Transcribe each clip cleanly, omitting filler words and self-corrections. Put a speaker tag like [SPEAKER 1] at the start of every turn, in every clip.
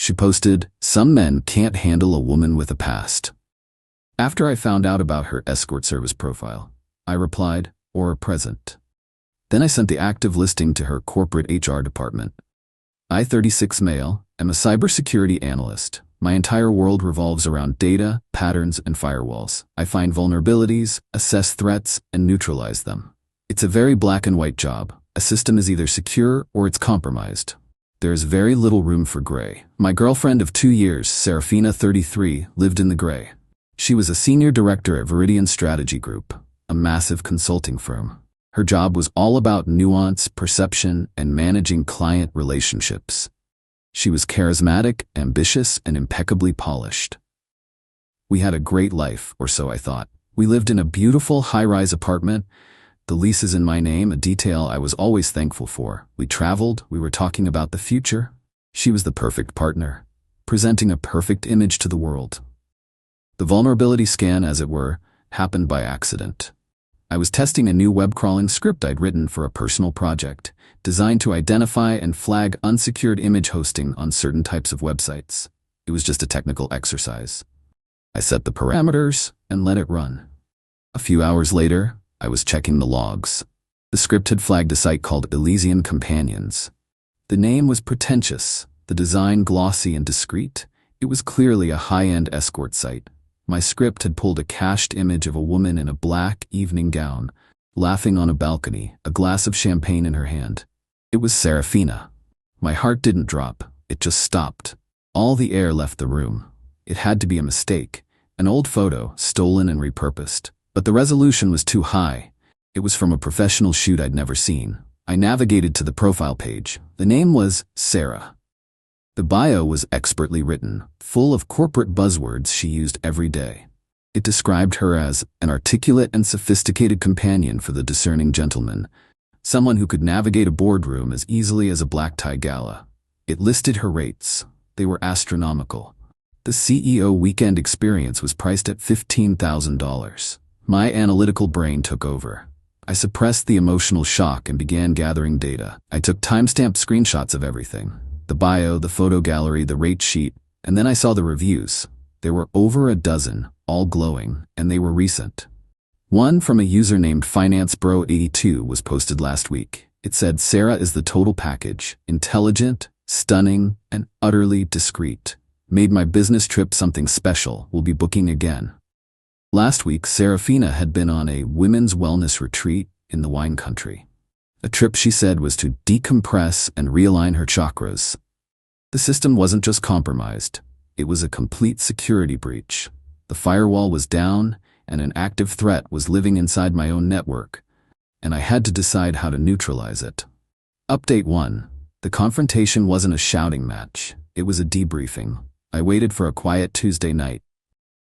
[SPEAKER 1] She posted, "Some men can't handle a woman with a past." After I found out about her escort service profile, I replied, "Or present." Then I sent the active listing to her corporate HR department. I, 36 male, am a cybersecurity analyst. My entire world revolves around data, patterns, and firewalls. I find vulnerabilities, assess threats, and neutralize them. It's a very black and white job. A system is either secure or it's compromised. There is very little room for gray. My girlfriend of 2 years, Serafina, 33, lived in the gray. She was a senior director at Viridian Strategy Group, a massive consulting firm. Her job was all about nuance, perception, and managing client relationships. She was charismatic, ambitious, and impeccably polished. We had a great life, or so I thought. We lived in a beautiful high-rise apartment. The lease is in my name, a detail I was always thankful for. We traveled, we were talking about the future. She was the perfect partner, presenting a perfect image to the world. The vulnerability scan, as it were, happened by accident. I was testing a new web crawling script I'd written for a personal project, designed to identify and flag unsecured image hosting on certain types of websites. It was just a technical exercise. I set the parameters and let it run. A few hours later, I was checking the logs. The script had flagged a site called Elysian Companions. The name was pretentious, the design glossy and discreet. It was clearly a high-end escort site. My script had pulled a cached image of a woman in a black evening gown, laughing on a balcony, a glass of champagne in her hand. It was Serafina. My heart didn't drop, it just stopped. All the air left the room. It had to be a mistake, an old photo, stolen and repurposed. But the resolution was too high. It was from a professional shoot I'd never seen. I navigated to the profile page. The name was Sarah. The bio was expertly written, full of corporate buzzwords she used every day. It described her as an articulate and sophisticated companion for the discerning gentleman, someone who could navigate a boardroom as easily as a black tie gala. It listed her rates. They were astronomical. The CEO weekend experience was priced at $15,000. My analytical brain took over. I suppressed the emotional shock and began gathering data. I took timestamp screenshots of everything. The bio, the photo gallery, the rate sheet, and then I saw the reviews. There were over a dozen, all glowing, and they were recent. One from a user named FinanceBro82 was posted last week. It said, "Sarah is the total package, intelligent, stunning, and utterly discreet. Made my business trip something special, will be booking again." Last week, Serafina had been on a women's wellness retreat in the wine country. A trip she said was to decompress and realign her chakras. The system wasn't just compromised, it was a complete security breach. The firewall was down, and an active threat was living inside my own network, and I had to decide how to neutralize it. Update 1. The confrontation wasn't a shouting match, it was a debriefing. I waited for a quiet Tuesday night.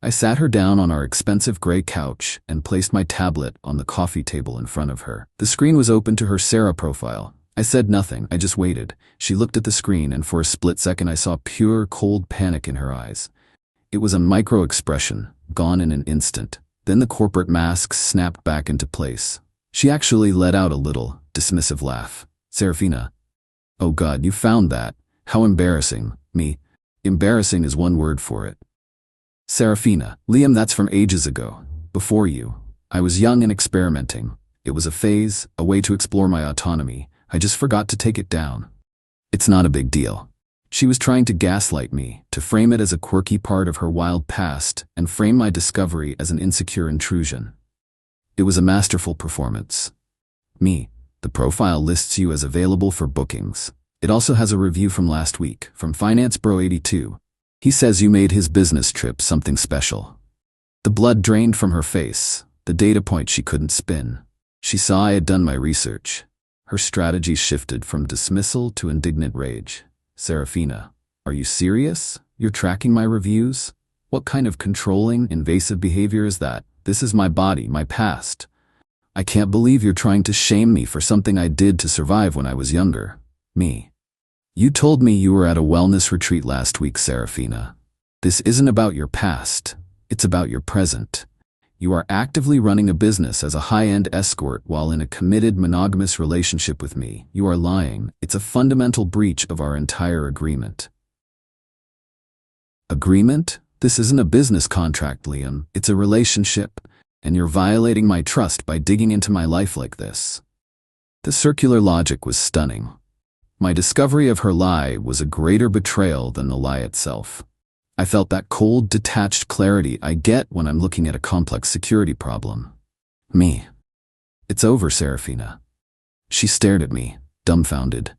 [SPEAKER 1] I sat her down on our expensive gray couch and placed my tablet on the coffee table in front of her. The screen was open to her Sarah profile. I said nothing, I just waited. She looked at the screen, and for a split second I saw pure, cold panic in her eyes. It was a micro-expression, gone in an instant. Then the corporate mask snapped back into place. She actually let out a little, dismissive laugh. "Serafina. Oh God, you found that. How embarrassing." Me. Embarrassing is one word for it. "Serafina. Liam, that's from ages ago. Before you. I was young and experimenting. It was a phase, a way to explore my autonomy. I just forgot to take it down." It's not a big deal. She was trying to gaslight me, to frame it as a quirky part of her wild past, and frame my discovery as an insecure intrusion. It was a masterful performance. Me. The profile lists you as available for bookings. It also has a review from last week, from FinanceBro82. He says you made his business trip something special. The blood drained from her face, the data point she couldn't spin. She saw I had done my research. Her strategy shifted from dismissal to indignant rage. "Serafina, are you serious? You're tracking my reviews? What kind of controlling, invasive behavior is that? This is my body, my past. I can't believe you're trying to shame me for something I did to survive when I was younger." Me. "You told me you were at a wellness retreat last week, Serafina. This isn't about your past, it's about your present. You are actively running a business as a high-end escort while in a committed monogamous relationship with me. You are lying. It's a fundamental breach of our entire agreement." Agreement? This isn't a business contract, Liam. It's a relationship, and you're violating my trust by digging into my life like this. The circular logic was stunning. My discovery of her lie was a greater betrayal than the lie itself. I felt that cold, detached clarity I get when I'm looking at a complex security problem. Me. It's over, Serafina. She stared at me, dumbfounded.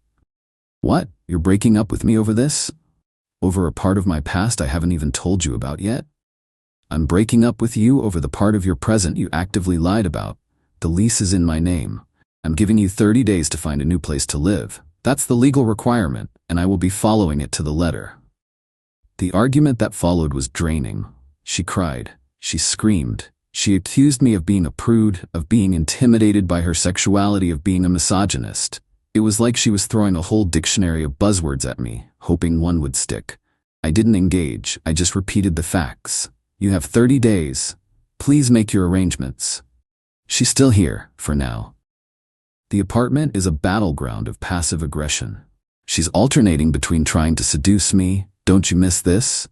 [SPEAKER 1] What? You're breaking up with me over this? Over a part of my past I haven't even told you about yet? I'm breaking up with you over the part of your present you actively lied about. The lease is in my name. I'm giving you 30 days to find a new place to live. That's the legal requirement, and I will be following it to the letter. The argument that followed was draining. She cried. She screamed. She accused me of being a prude, of being intimidated by her sexuality, of being a misogynist. It was like she was throwing a whole dictionary of buzzwords at me, hoping one would stick. I didn't engage. I just repeated the facts. You have 30 days. Please make your arrangements. She's still here, for now. The apartment is a battleground of passive aggression. She's alternating between trying to seduce me, don't you miss this?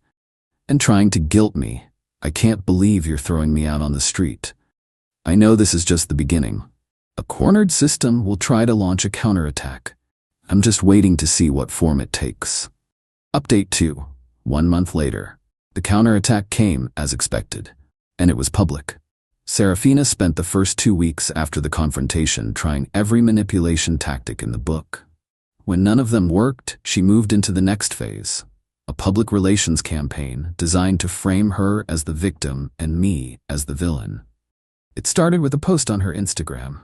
[SPEAKER 1] And trying to guilt me. I can't believe you're throwing me out on the street. I know this is just the beginning. A cornered system will try to launch a counterattack. I'm just waiting to see what form it takes. Update 2. 1 month later. The counterattack came as expected, and it was public. Serafina spent the first 2 weeks after the confrontation trying every manipulation tactic in the book. When none of them worked, she moved into the next phase, a public relations campaign designed to frame her as the victim and me as the villain. It started with a post on her Instagram.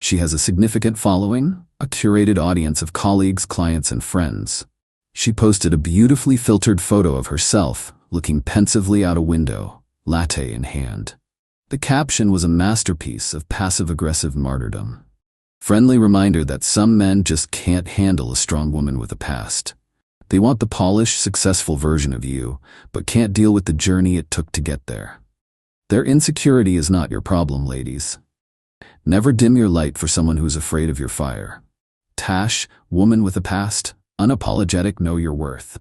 [SPEAKER 1] She has a significant following, a curated audience of colleagues, clients, and friends. She posted a beautifully filtered photo of herself, looking pensively out a window, latte in hand. The caption was a masterpiece of passive-aggressive martyrdom. Friendly reminder that some men just can't handle a strong woman with a past. They want the polished, successful version of you, but can't deal with the journey it took to get there. Their insecurity is not your problem, ladies. Never dim your light for someone who's afraid of your fire. Tash, woman with a past, unapologetic, know your worth.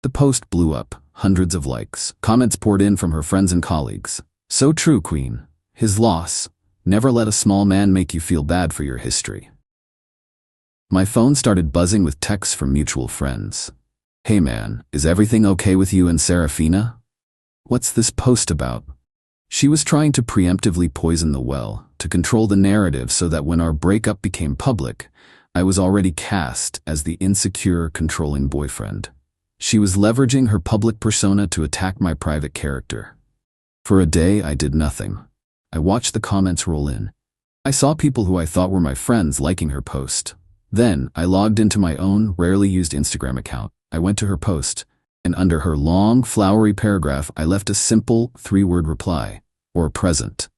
[SPEAKER 1] The post blew up, hundreds of likes, comments poured in from her friends and colleagues. So true, Queen. His loss. Never let a small man make you feel bad for your history. My phone started buzzing with texts from mutual friends. Hey man, is everything okay with you and Serafina? What's this post about? She was trying to preemptively poison the well, to control the narrative so that when our breakup became public, I was already cast as the insecure, controlling boyfriend. She was leveraging her public persona to attack my private character. For a day, I did nothing. I watched the comments roll in. I saw people who I thought were my friends liking her post. Then, I logged into my own, rarely used Instagram account. I went to her post, and under her long, flowery paragraph, I left a simple, 3-word reply, or present.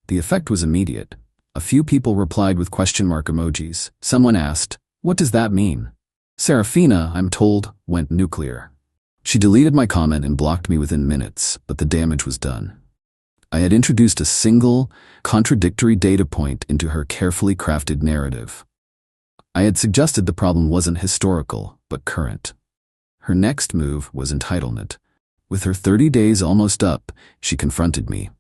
[SPEAKER 1] The effect was immediate. A few people replied with question mark emojis. Someone asked, "What does that mean?" Serafina, I'm told, went nuclear. She deleted my comment and blocked me within minutes, but the damage was done. I had introduced a single, contradictory data point into her carefully crafted narrative. I had suggested the problem wasn't historical, but current. Her next move was entitlement. With her 30 days almost up, she confronted me.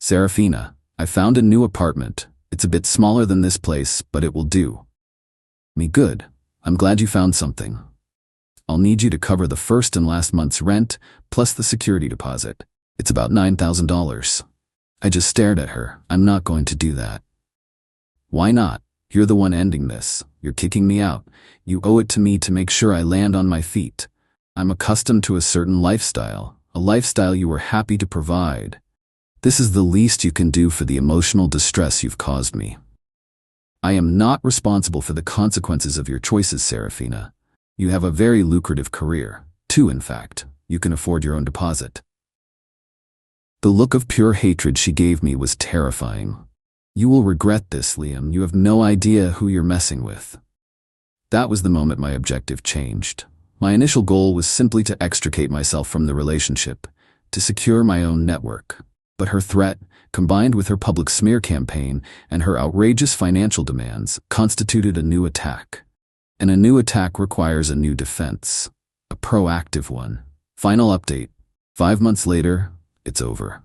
[SPEAKER 1] Serafina, I found a new apartment. It's a bit smaller than this place, but it will do. Me good. I'm glad you found something. I'll need you to cover the first and last month's rent, plus the security deposit. It's about $9,000. I just stared at her. I'm not going to do that. Why not? You're the one ending this. You're kicking me out. You owe it to me to make sure I land on my feet. I'm accustomed to a certain lifestyle, a lifestyle you were happy to provide. This is the least you can do for the emotional distress you've caused me. I am not responsible for the consequences of your choices, Serafina. You have a very lucrative career. 2, in fact. You can afford your own deposit. The look of pure hatred she gave me was terrifying. You will regret this, Liam. You have no idea who you're messing with. That was the moment my objective changed. My initial goal was simply to extricate myself from the relationship, to secure my own network. But her threat, combined with her public smear campaign and her outrageous financial demands, constituted a new attack. And a new attack requires a new defense, a proactive one. Final update. 5 months later, it's over.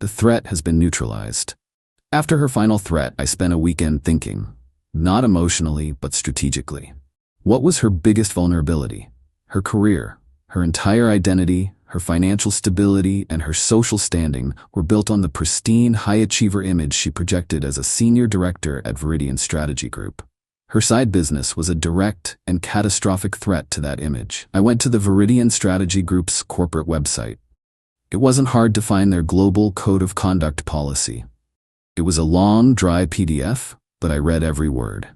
[SPEAKER 1] The threat has been neutralized. After her final threat, I spent a weekend thinking, not emotionally, but strategically. What was her biggest vulnerability? Her career, her entire identity, her financial stability, and her social standing were built on the pristine, high-achiever image she projected as a senior director at Viridian Strategy Group. Her side business was a direct and catastrophic threat to that image. I went to the Viridian Strategy Group's corporate website. It wasn't hard to find their global code of conduct policy. It was a long, dry PDF, but I read every word.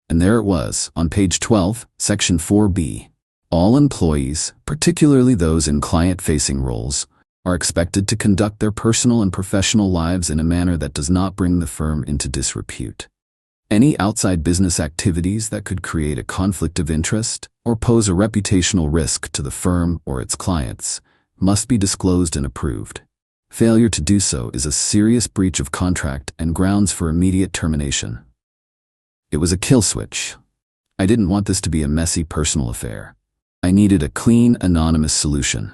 [SPEAKER 1] And there it was, on page 12, section 4B. All employees, particularly those in client-facing roles, are expected to conduct their personal and professional lives in a manner that does not bring the firm into disrepute. Any outside business activities that could create a conflict of interest or pose a reputational risk to the firm or its clients must be disclosed and approved. Failure to do so is a serious breach of contract and grounds for immediate termination. It was a kill switch. I didn't want this to be a messy personal affair. I needed a clean, anonymous solution.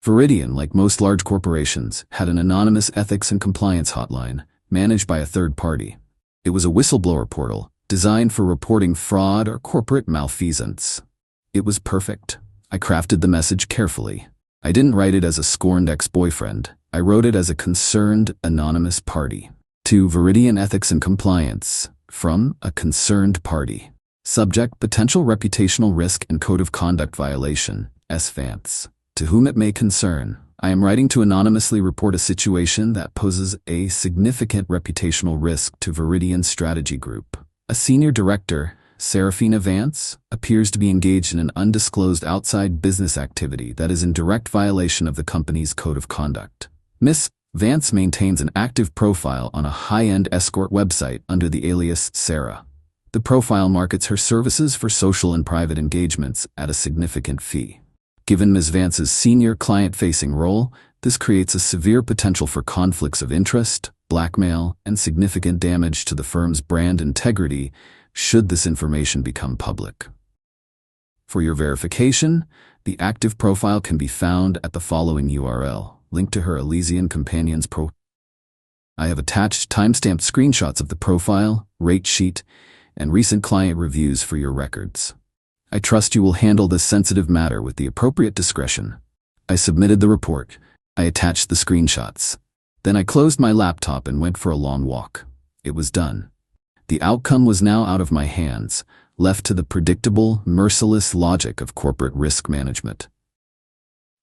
[SPEAKER 1] Viridian, like most large corporations, had an anonymous ethics and compliance hotline managed by a third party. It was a whistleblower portal designed for reporting fraud or corporate malfeasance. It was perfect. I crafted the message carefully. I didn't write it as a scorned ex-boyfriend. I wrote it as a concerned, anonymous party. To Viridian Ethics and Compliance, from a concerned party. Subject: potential reputational risk and code of conduct violation, SVANCE. To whom it may concern, I am writing to anonymously report a situation that poses a significant reputational risk to Viridian Strategy Group. A senior director, Serafina Vance, appears to be engaged in an undisclosed outside business activity that is in direct violation of the company's code of conduct. Miss Vance maintains an active profile on a high-end Escort website under the alias Sarah. The profile markets her services for social and private engagements at a significant fee. Given Ms. Vance's senior client-facing role, this creates a severe potential for conflicts of interest, blackmail, and significant damage to the firm's brand integrity should this information become public. For your verification, the active profile can be found at the following URL, linked to her Elysian Companions Pro. I have attached timestamped screenshots of the profile, rate sheet, and recent client reviews for your records. I trust you will handle this sensitive matter with the appropriate discretion. I submitted the report. I attached the screenshots. Then I closed my laptop and went for a long walk. It was done. The outcome was now out of my hands, left to the predictable, merciless logic of corporate risk management.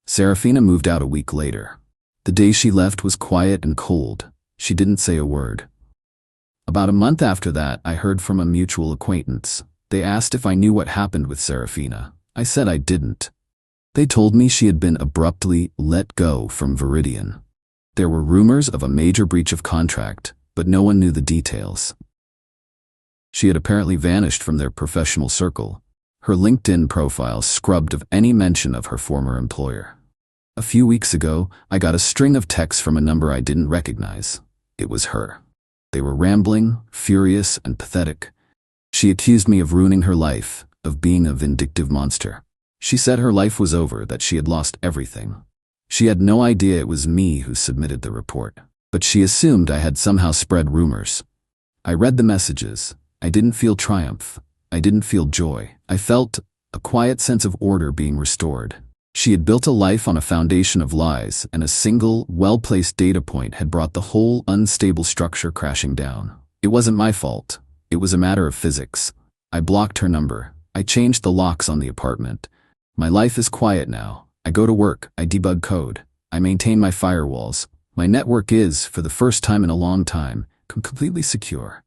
[SPEAKER 1] Serafina moved out a week later. The day she left was quiet and cold. She didn't say a word. About a month after that, I heard from a mutual acquaintance. They asked if I knew what happened with Serafina. I said I didn't. They told me she had been abruptly let go from Viridian. There were rumors of a major breach of contract, but no one knew the details. She had apparently vanished from their professional circle, her LinkedIn profile scrubbed of any mention of her former employer. A few weeks ago, I got a string of texts from a number I didn't recognize. It was her. They were rambling, furious, and pathetic. She accused me of ruining her life, of being a vindictive monster. She said her life was over, that she had lost everything. She had no idea it was me who submitted the report, but she assumed I had somehow spread rumors. I read the messages. I didn't feel triumph. I didn't feel joy. I felt a quiet sense of order being restored. She had built a life on a foundation of lies, and a single, well-placed data point had brought the whole unstable structure crashing down. It wasn't my fault. It was a matter of physics. I blocked her number. I changed the locks on the apartment. My life is quiet now. I go to work. I debug code. I maintain my firewalls. My network is, for the first time in a long time, completely secure.